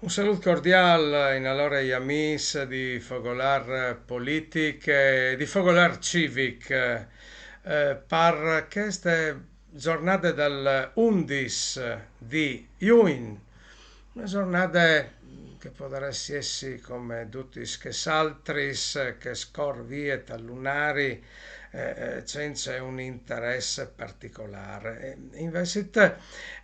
Un saluto cordiale in allora gli amici di Fogolar Politic e di Fogolar Civic per queste giornate dal 11 di giugno, una giornata che potrà essere come tutti che saltris che scor vie lunari senza un interesse particolare. Invece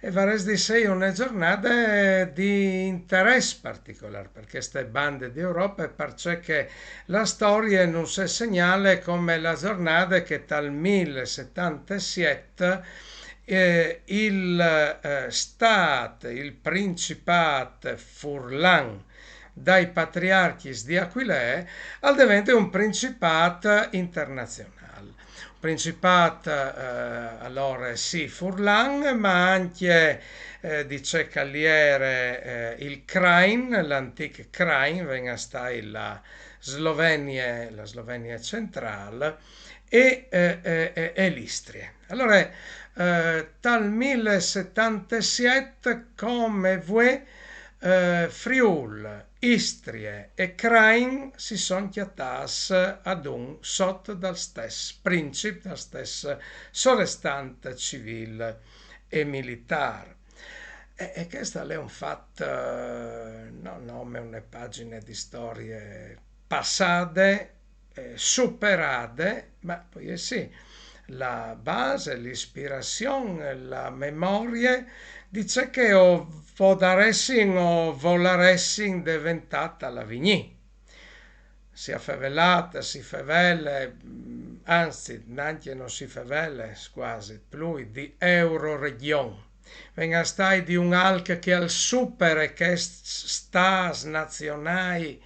varese di sé una giornata di interesse particolare per queste bande di Europa e perché la storia non si segnala come la giornata che dal 1077 il Principato Furlan dai patriarchi di Aquilea al diventa un principato internazionale. Principato allora sì Furlan, ma anche dice Cavaliere il Krain, l'antico Krain, venga stai la Slovenia centrale e l'Istria. Allora, dal 1077 come voi Friul, Istrie e Krain si sono chiattas ad un sotto dal stesso principe, dal stesso sovrastante civile e militare. E questo è un fatto, non nome una pagina di storie passate, superate, ma poi sì, la base, l'ispirazione, la memoria dice che o vodaressin o volaressin diventata la Vigny. Si è favelata, si favele, anzi, neanche non si favele, quasi, più di Euroregion. Venga stai di un alc che al supere che stas nazionali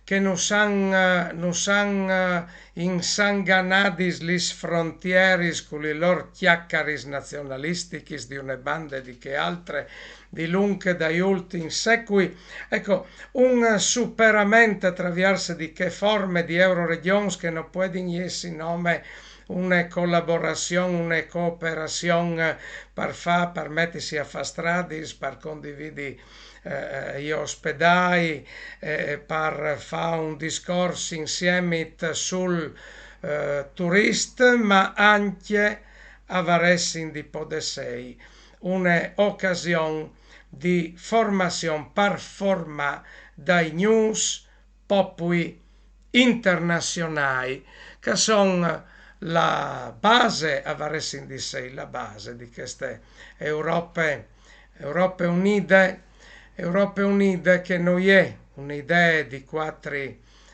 che non san insanganadis lis frontieris con i loro chiaccaris nazionalisticis di una banda di che altre di lunche dai ultimi secoli. Ecco, un superamento attraverso di che forme di Euroregions che non può dirsi nome una collaborazione, una cooperazione per mettersi a fare strade, per condividere gli ospedali, per fare un discorso insieme sul turist, ma anche a varessin di podessei un'occasione di formazione per formare dai news popui internazionali che sono la base, a varessin di sé, la base di queste Europe, Europe Unite che non è un'idea di quattro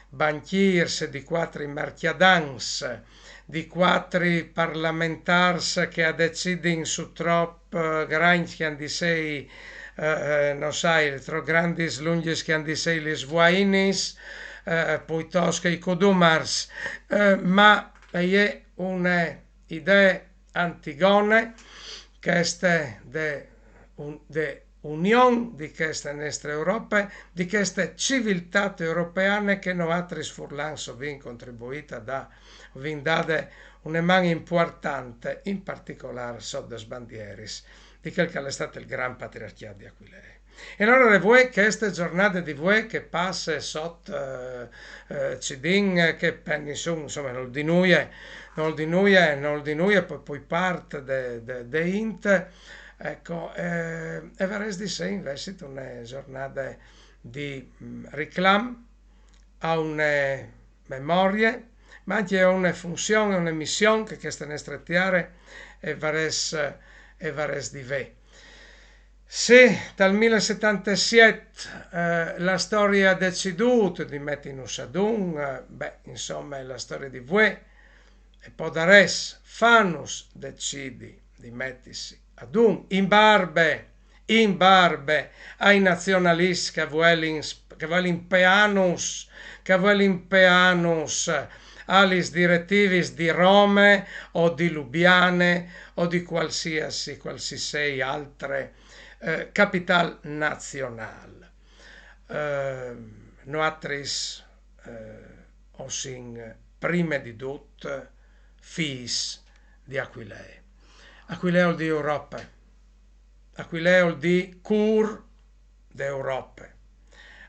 banchiers, di quattro merchiadans, di quattro parlamentars che decidono su troppo grandi che di sei non sai, troppo grandi lunghi che di sei le svainis, piuttosto che i codumars, ma è un'idea antigone queste de unione di queste nostre Europe, di queste civiltà europeane che noi altri furlan sovin contribuita da vindade una mano importante, in particolare sotto le sbandieris di quel che è stato il gran patriarcato di Aquilea. E allora voi queste giornate di voi che passa sotto Cidin, che penni su, insomma, non di noi, poi parte de Int, ecco, e varese di sé invece una giornata di reclam a una memoria, ma anche a una funzione, una missione che questa nostra tiare e vares di ve. Se dal 1077 la storia ha deciduto di metterci ad un, beh, insomma, è la storia di voi e podares fanus decidi di mettersi ad un in barbe ai nazionalisti che vuelin peanus alis direttivis di Rome o di Lubiane o di qualsiasi altre capital nazionale. Noatris osin prime di tutto fis di Aquilea. Aquilea di Europa. Aquilea di cur d'Europa.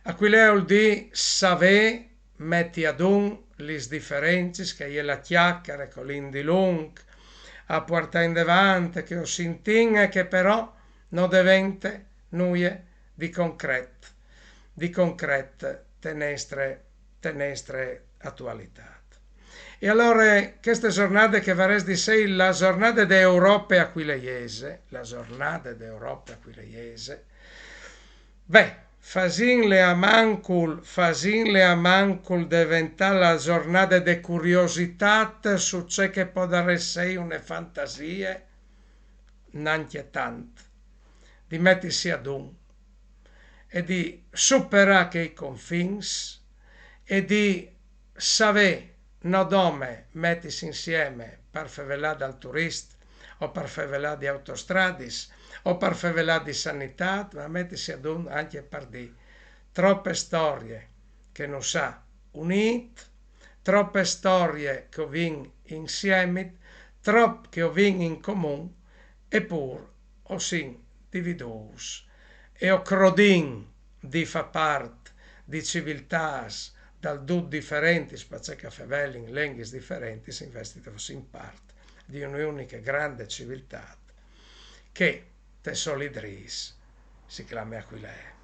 Aquilea vuol dire sapere, metti ad un lis differenze che è la chiacchiera con l'indi lung a portare in davanti che ho sentito e che però non diventa nulla di concreto tenestre attualità. E allora queste giornate che varesi di sé la giornata d'Europa aquileiese, la giornata d'Europa aquileiese, beh, fasinle a mancul diventare la giornata di curiosità su ciò che può essere una fantasia, neanche tanto, di mettersi ad un e di superare i confini e di sapere non dove mettersi insieme per favelà dal turista o per favelà di autostradis o per favelà di sanità, ma mettersi ad un anche per di troppe storie che non sa unite, troppe storie che ho vin insieme, troppe che ho vin in comune, eppure ho sin dividus e ho crodin di fa parte di civiltà dal dud differenti, spaccia fevelin, lenghis differenti, si investito in parte di un'unica grande civiltà che te solidris si chiama Aquilea.